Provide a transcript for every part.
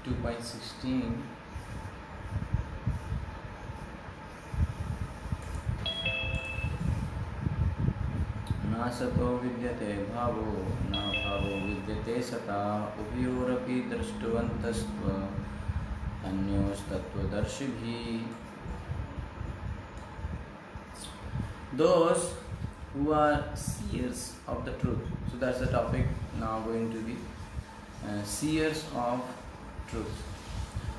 2.16. न सतो विद्यते भावो न भावो विद्यते सता उभयोरपि दृष्टवन्तस्त्व अन्योस्तत्त्वदर्शिभिः. Those who are seers of the truth. So that's the topic now going to be seers of truth.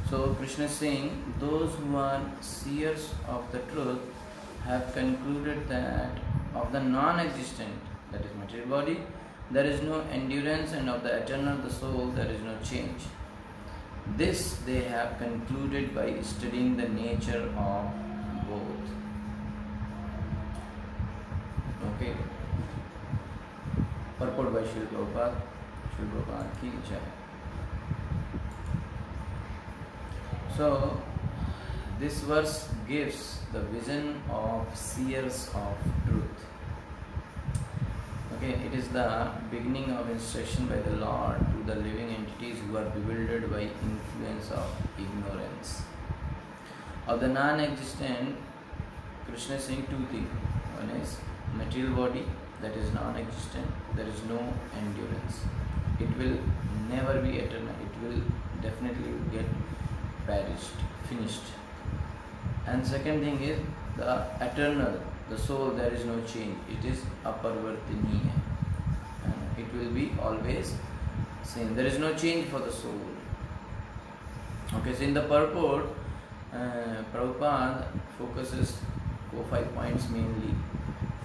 So Krishna is saying those who are seers of the truth have concluded that of the non-existent, that is material body, there is no endurance, and of the eternal, the soul, there is no change. This they have concluded by studying the nature of both. Okay. Purport by Srila Prabhupada. Srila Prabhupada ki jai. So, this verse gives the vision of seers of truth. Okay, it is the beginning of instruction by the Lord to the living entities who are bewildered by influence of ignorance. Of the non-existent, Krishna is saying two things. One is material body, that is non-existent, there is no endurance. It will never be eternal. It will definitely get perished, finished. And second thing is the eternal, the soul, there is no change. It is aparvartiniya. It will be always same. There is no change for the soul. Okay, so in the purport, Prabhupada focuses 4-5 points mainly.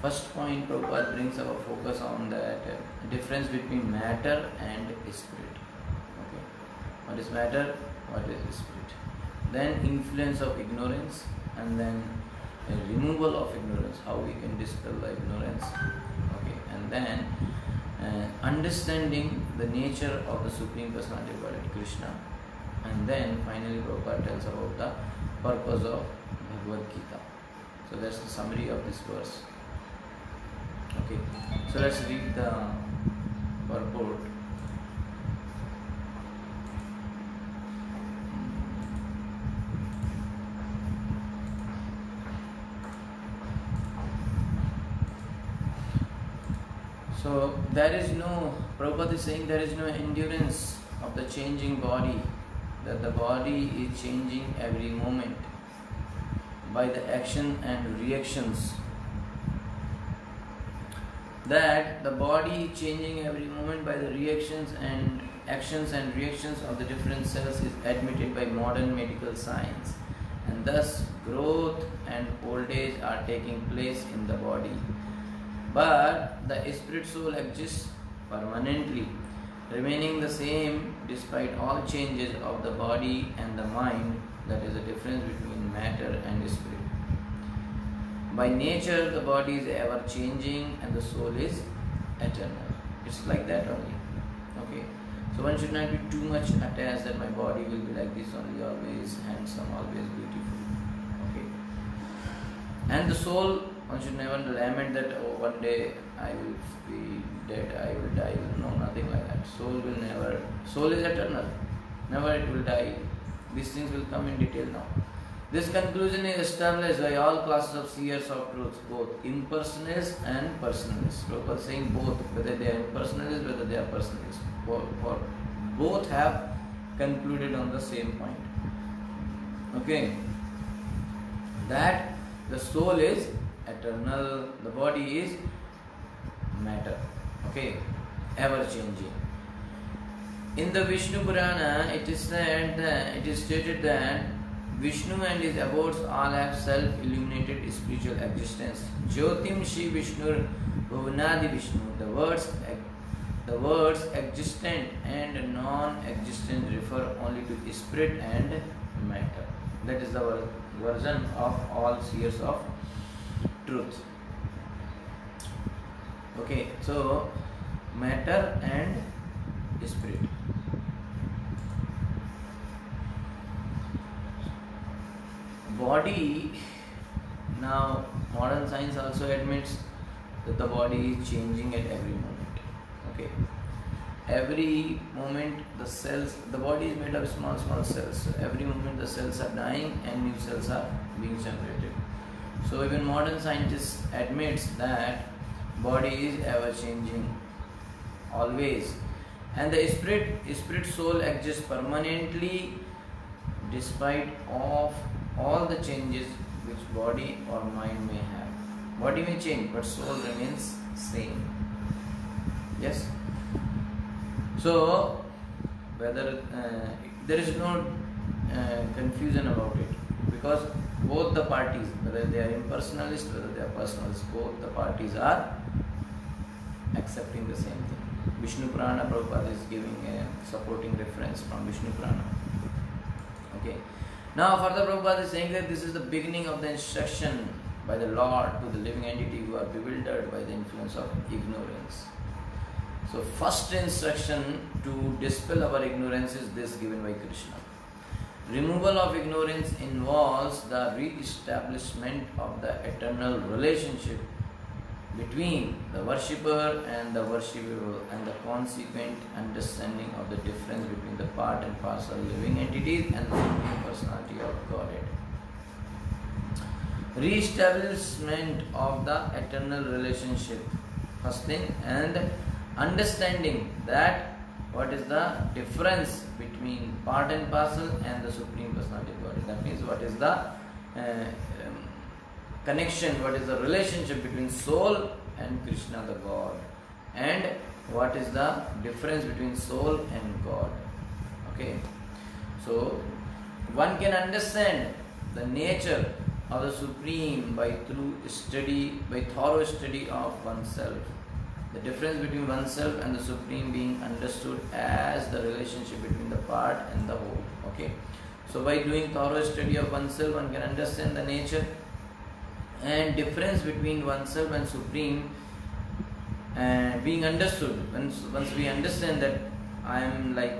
First point, Prabhupada brings our focus on that difference between matter and spirit. Okay, what is matter? What is spirit? Then influence of ignorance, and then removal of ignorance, how we can dispel the ignorance. Okay, and then understanding the nature of the Supreme Personality of Godhead, Krishna. And then finally Prabhupada tells about the purpose of Bhagavad Gita. So that's the summary of this verse. Okay, so let's read the purport. So there is no, Prabhupada is saying there is no endurance of the changing body, that the body is changing every moment by the action and reactions. That the body is changing every moment by the reactions and actions and reactions of the different cells is admitted by modern medical science, and thus growth and old age are taking place in the body. But the spirit soul exists permanently, remaining the same despite all changes of the body and the mind. That is the difference between matter and spirit. By nature, the body is ever changing and the soul is eternal. It's like that only. Okay. So one should not be too much attached that my body will be like this only, always handsome, always beautiful. Okay. And the soul, one should never lament that, oh, one day I will be dead, I will die. No, nothing like that. Soul will never, soul is eternal. Never it will die. These things will come in detail now. This conclusion is established by all classes of seers of truth, both impersonalists and personalists. Prabhupada is saying both, whether they are impersonalists, whether they are personalists. Both have concluded on the same point. Okay. That the soul is eternal, the body is matter. Okay. Ever changing. In the Vishnu Purana, it is said that, it is stated that Vishnu and his abodes all have self-illuminated spiritual existence. Jyotim Shri Vishnu Bhuvanadi Vishnu. The words existent and non-existent refer only to spirit and matter. That is the version of all seers of truth. Okay, so matter and spirit. Body, now modern science also admits that the body is changing at every moment. Okay. every moment the body is made of small cells. So every moment the cells are dying and new cells are being generated. So even modern scientists admits that body is ever changing, always, and the spirit soul exists permanently despite of all the changes which body or mind may have. Body may change, but soul remains same. Yes. So whether there is no confusion about it, because both the parties, whether they are impersonalist, whether they are personalist, both the parties are accepting the same thing. Vishnu Purana, Prabhupada is giving a supporting reference from Vishnu Purana. Okay. Now further Prabhupada is saying that this is the beginning of the instruction by the Lord to the living entity who are bewildered by the influence of ignorance. So first instruction to dispel our ignorance is this given by Krishna. Removal of ignorance involves the re-establishment of the eternal relationship between the worshipper and the worshipable, and the consequent understanding of the difference between the part and parcel living entities and the Supreme Personality of Godhead. Re-establishment of the eternal relationship, first thing, and understanding that what is the difference between part and parcel and the Supreme Personality of Godhead. That means what is the connection, what is the relationship between soul and Krishna the God, and what is the difference between soul and God. Okay, so one can understand the nature of the Supreme by thorough study of oneself. The difference between oneself and the Supreme being understood as the relationship between the part and the whole. Okay, so by doing thorough study of oneself, one can understand the nature and difference between oneself and Supreme being understood. Once we understand that I am like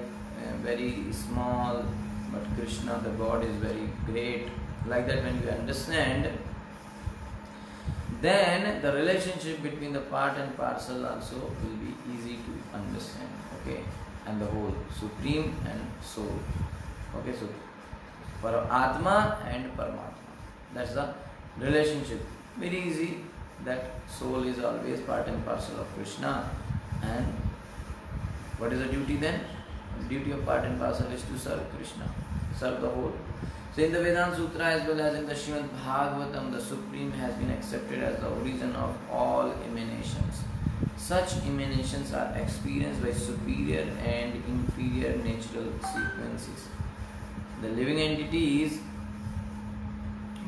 very small, but Krishna the God is very great, like that when we understand, then the relationship between the part and parcel also will be easy to understand. Okay, and the whole, Supreme and soul. Okay, so Atma and Paramatma, that's the relationship. Very easy, that soul is always part and parcel of Krishna. And what is the duty then? The duty of part and parcel is to serve Krishna, serve the whole. So in the Vedanta Sutra as well as in the Srimad Bhagavatam, the Supreme has been accepted as the origin of all emanations. Such emanations are experienced by superior and inferior natural sequences. The living entities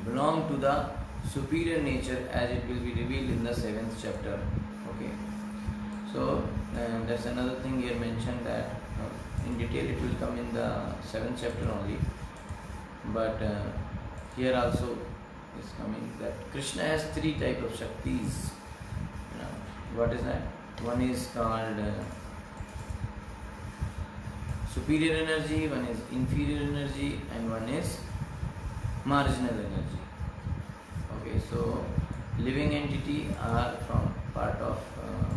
belong to the superior nature as it will be revealed in the 7th chapter. Okay, so that's another thing here mentioned, that in detail it will come in the 7th chapter only, but here also is coming that Krishna has 3 types of Shaktis. What is that? One is called superior energy, one is inferior energy, and one is marginal energy. Okay, so living entity are from part of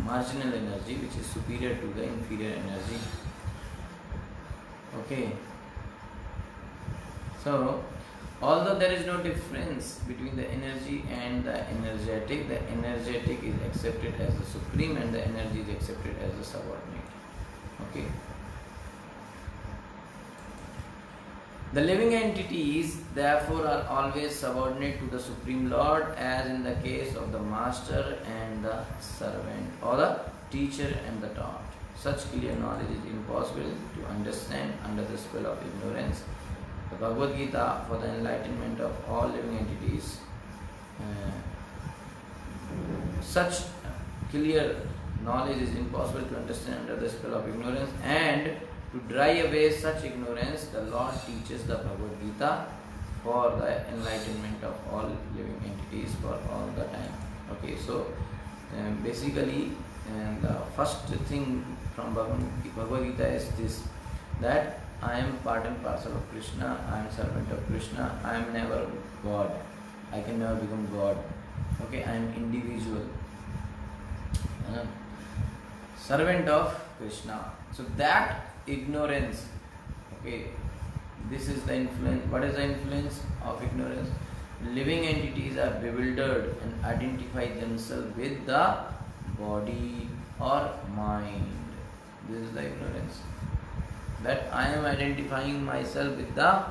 marginal energy, which is superior to the inferior energy. Okay, so although there is no difference between the energy and the energetic is accepted as the Supreme and the energy is accepted as the subordinate. Okay, the living entities therefore are always subordinate to the Supreme Lord, as in the case of the master and the servant, or the teacher and the taught. Such clear knowledge is impossible to understand under the spell of ignorance. The Bhagavad Gita, for the enlightenment of all living entities, such clear knowledge is impossible to understand under the spell of ignorance, and to drive away such ignorance, the Lord teaches the Bhagavad Gita for the enlightenment of all living entities for all the time. Okay, so basically the first thing from Bhagavad Gita is this, that I am part and parcel of Krishna, I am servant of Krishna, I am never God, I can never become God. Okay, I am individual, servant of Krishna. So that ignorance, okay, this is the influence. What is the influence of ignorance? Living entities are bewildered and identify themselves with the body or mind. This is the ignorance. That I am identifying myself with the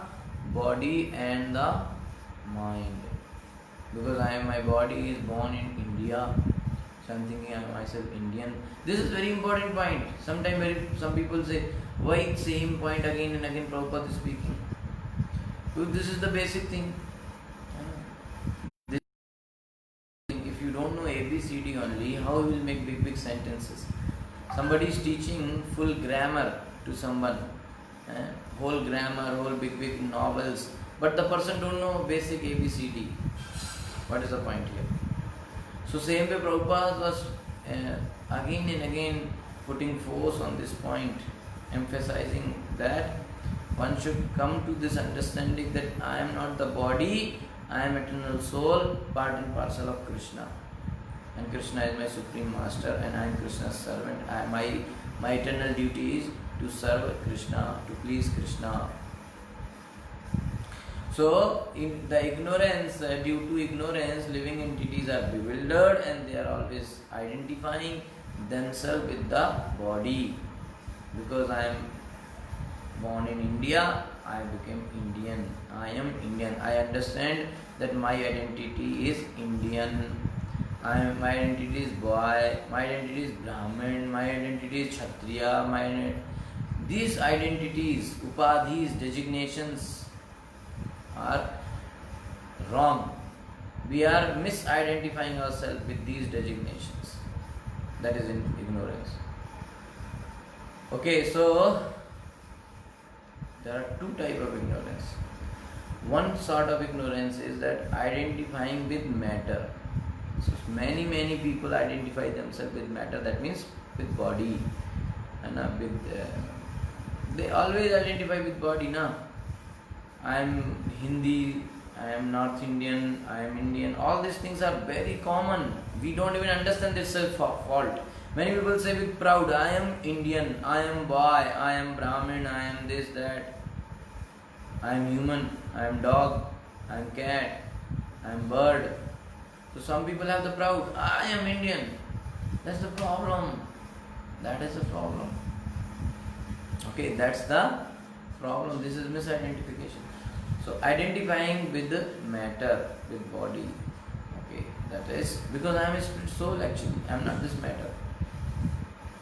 body and the mind. Because my body is born in India, so I am thinking I am myself Indian. This is very important point. Sometimes some people say, why same point again and again Prabhupada is speaking? Because this is the basic thing. If you don't know ABCD only, how you will make big sentences? Somebody is teaching full grammar to someone, whole grammar, whole big novels, but the person don't know basic ABCD. What is the point here? So same way Prabhupada was again and again putting force on this point, emphasizing that one should come to this understanding that I am not the body, I am eternal soul, part and parcel of Krishna. And Krishna is my supreme master and I am Krishna's servant. My eternal duty is to serve Krishna, to please Krishna. So, in the ignorance, due to ignorance, living entities are bewildered and they are always identifying themselves with the body. Because I am born in India, I became Indian. I am Indian. I understand that my identity is Indian. My identity is boy, my identity is Brahmin, my identity is Kshatriya, these identities, upadhis, designations are wrong. We are misidentifying ourselves with these designations. That is in ignorance. Okay, so there are two types of ignorance. One sort of ignorance is that identifying with matter. So many people identify themselves with matter, that means with body, and they always identify with body. Na, I am Hindi, I am North Indian, I am Indian. All these things are very common. We don't even understand this fault. Many people say with proud, I am Indian, I am boy, I am Brahmin, I am this, that. I am human, I am dog, I am cat, I am bird. So some people have the proud, I am Indian. That's the problem. That is the problem. Okay, that's the problem. This is misidentification. So identifying with the matter, with body. Okay, that is because I am a spirit soul actually. I am not this matter.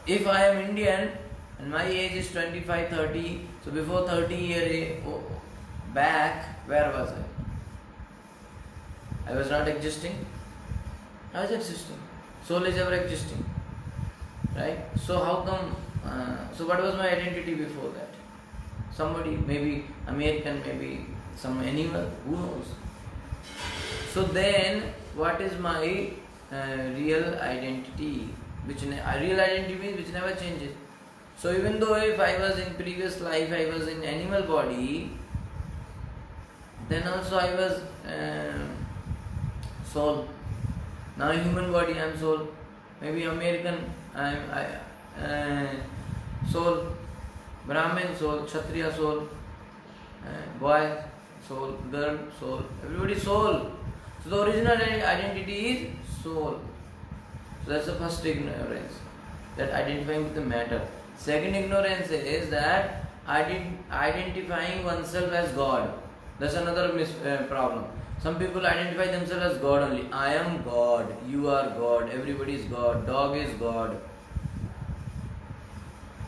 If I am Indian and my age is 25, 30, so before 30 years back, where was I? I was not existing. I was existing. Soul is ever existing. Right? So how come, so what was my identity before that? Somebody, maybe American, maybe some animal, who knows? So then, what is my real identity? Real identity means which never changes. So even though if I was in previous life, I was in animal body, then also I was soul. Now human body, I am soul. Maybe American, I am soul. Brahmin soul, Kshatriya soul, boy soul, girl soul. Everybody soul. So the original identity is soul. So that's the first ignorance, that identifying with the matter. Second ignorance is that identifying oneself as God. That's another problem. Some people identify themselves as God only. I am God, you are God, everybody is God, dog is God.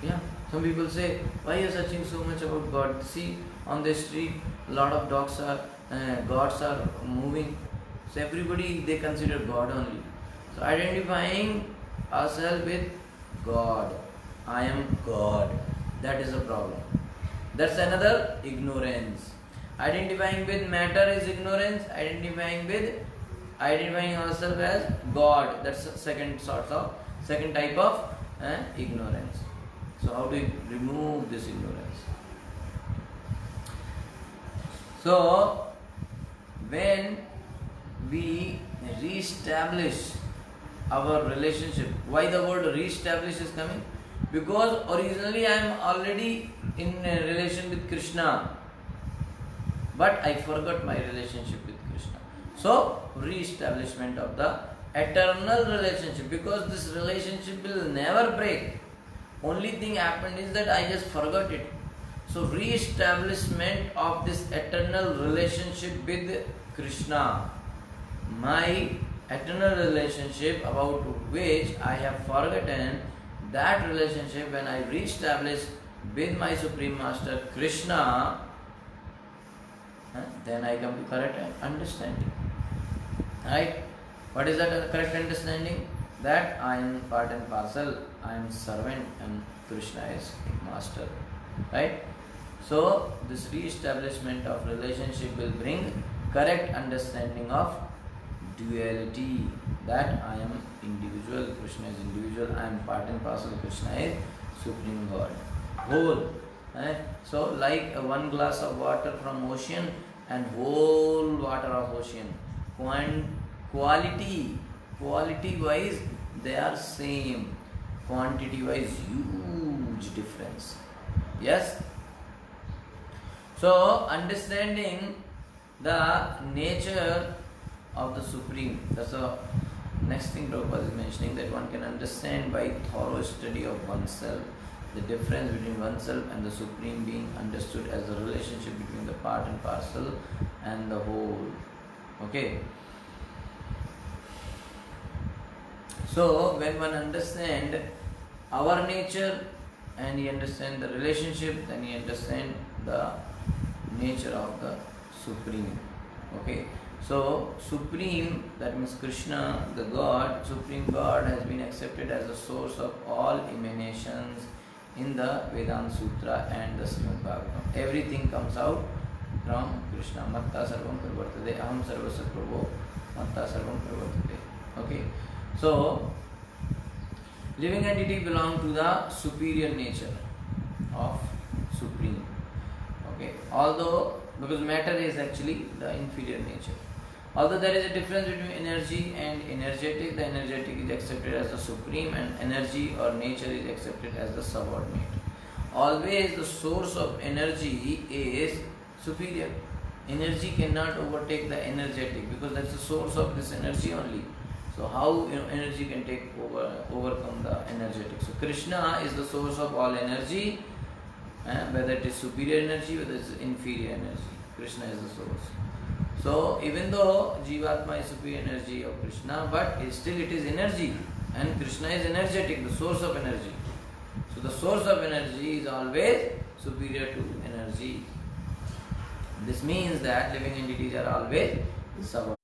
Yeah, some people say, why are you searching so much about God? See, on the street, a lot of dogs are, gods are moving. So everybody, they consider God only. So identifying ourselves with God. I am God. That is a problem. That's another ignorance. Identifying with matter is ignorance. Identifying ourselves as God. That's the second type of ignorance. So how do we remove this ignorance? So when we re-establish our relationship, why the word re-establish is coming? Because originally I am already in a relation with Krishna, but I forgot my relationship with Krishna. So, re-establishment of the eternal relationship, because this relationship will never break. Only thing happened is that I just forgot it. So, re-establishment of this eternal relationship with Krishna, my eternal relationship about which I have forgotten, that relationship when I re-establish with my Supreme Master Krishna, then I come to correct understanding. Right? What is that correct understanding? That I am part and parcel, I am servant and Krishna is master. Right? So, this re-establishment of relationship will bring correct understanding of duality, that I am individual, Krishna is individual, I am part and parcel, Krishna is Supreme God. Whole. So, like one glass of water from ocean and whole water of ocean, quality wise they are same, quantity wise huge difference. Yes. So, understanding the nature of the Supreme, that's the next thing Prabhupada is mentioning, that one can understand by thorough study of oneself the difference between oneself and the Supreme being understood as the relationship between the part and parcel and the whole. Okay. So, when one understands our nature and he understands the relationship, then he understands the nature of the Supreme. Okay. So, Supreme, that means Krishna, the God, Supreme God has been accepted as the source of all emanations in the Vedanta Sutra and the Srimad Bhagavatam. Everything comes out from Krishna. Matta sarvam pravartate, aham sarvasya prabho, matta sarvam pravartate. Okay. So, living entity belong to the superior nature of Supreme. Okay. Although, because matter is actually the inferior nature. Although there is a difference between energy and energetic, the energetic is accepted as the supreme and energy or nature is accepted as the subordinate. Always the source of energy is superior. Energy cannot overtake the energetic because that's the source of this energy only. So how energy can overcome the energetic? So Krishna is the source of all energy, whether it is superior energy, whether it is inferior energy. Krishna is the source. So even though Jivatma is superior energy of Krishna, but still it is energy, and Krishna is energetic, the source of energy. So the source of energy is always superior to energy. This means that living entities are always subordinate.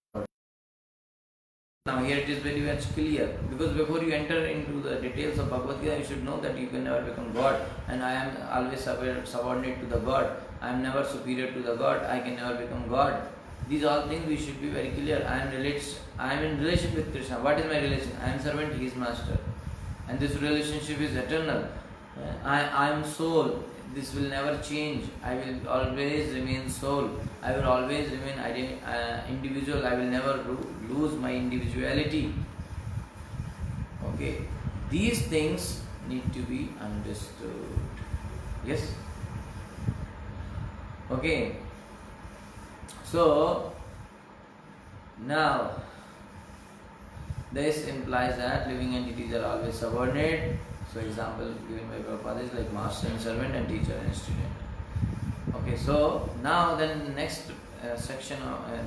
Now here it is very much clear, because before you enter into the details of Bhagavad Gita, you should know that you can never become God, and I am always subordinate to the God. I am never superior to the God. I can never become God. These all things we should be very clear. I am in relation with Krishna. What is my relation? I am servant, he is master. And this relationship is eternal. I am soul. This will never change. I will always remain soul. I will always remain individual. I will never lose my individuality. Okay. These things need to be understood. Yes? Okay. So, now, this implies that living entities are always subordinate. So, example given by Prabhupada is like master and servant and teacher and student. Okay, so now then the next section,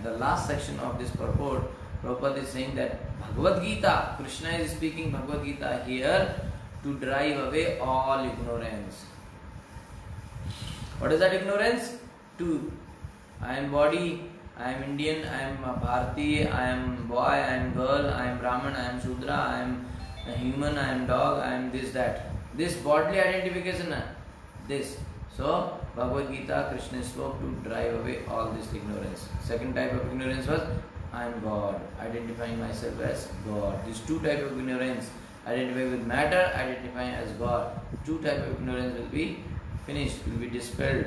the last section of this purport, Prabhupada is saying that Bhagavad Gita, Krishna is speaking Bhagavad Gita here to drive away all ignorance. What is that ignorance? I am body, I am Indian, I am Bharati, I am boy, I am girl, I am Brahman, I am Shudra, I am a human, I am dog, I am this, that. This bodily identification, this. So, Bhagavad Gita, Krishna spoke to drive away all this ignorance. Second type of ignorance was, I am God, identifying myself as God. These two types of ignorance, identify with matter, identifying as God. Two types of ignorance will be finished, will be dispelled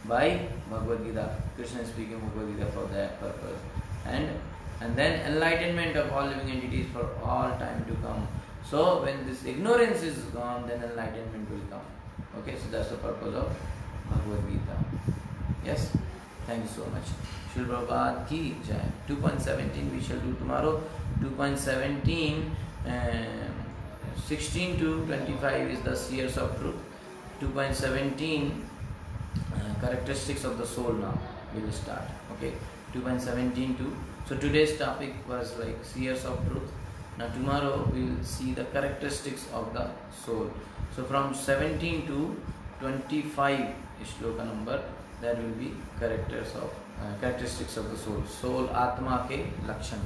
by Bhagavad Gita. Krishna is speaking Bhagavad Gita for that purpose. And then enlightenment of all living entities for all time to come. So when this ignorance is gone, then enlightenment will come. Okay, so that's the purpose of Bhagavad Gita. Yes, thank you so much. Srila Prabhupada ki jai. 2.17 we shall do tomorrow. 2.17, 16 to 25 is the seers of truth. 2.17 characteristics of the soul. Now we will start. Okay, 2.17 to, so today's topic was like seers of truth. Now tomorrow we will see the characteristics of the soul. So from 17 to 25 shloka number, there will be characteristics of the soul. Soul, Atma ke Lakshan.